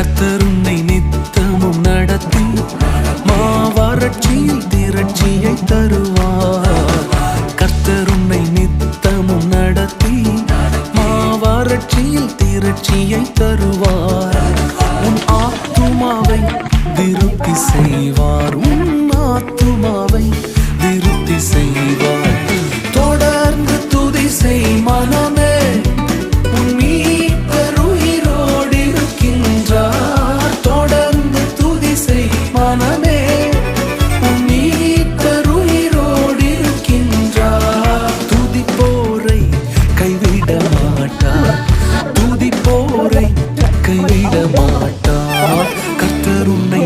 கர்த்தர் உன்னை நித்தமும் நடத்தி மாவறட்சியில் திரட்சியை தருவார். கர்த்தர் உன்னை நித்தமும் நடத்தி மாவறட்சியில் திரட்சியை தருவார். உன் ஆத்துமாவை திருப்தி செய்வார். உன் ஆத்துமாவை திருப்தி செய்வார். தொடர்ந்து துதி செய் மனமே, உன் மீட்பர் உயிரோடு இருக்கின்றார். தொடர்ந்து துதி செய் மனமே, உன் மீட்பர் உயிரோடு இருக்கின்றார். துதிப்போரை கைவிட மாட்டார். துதிப்போரை கைவிட மாட்டார். கர்த்தர் உன்னை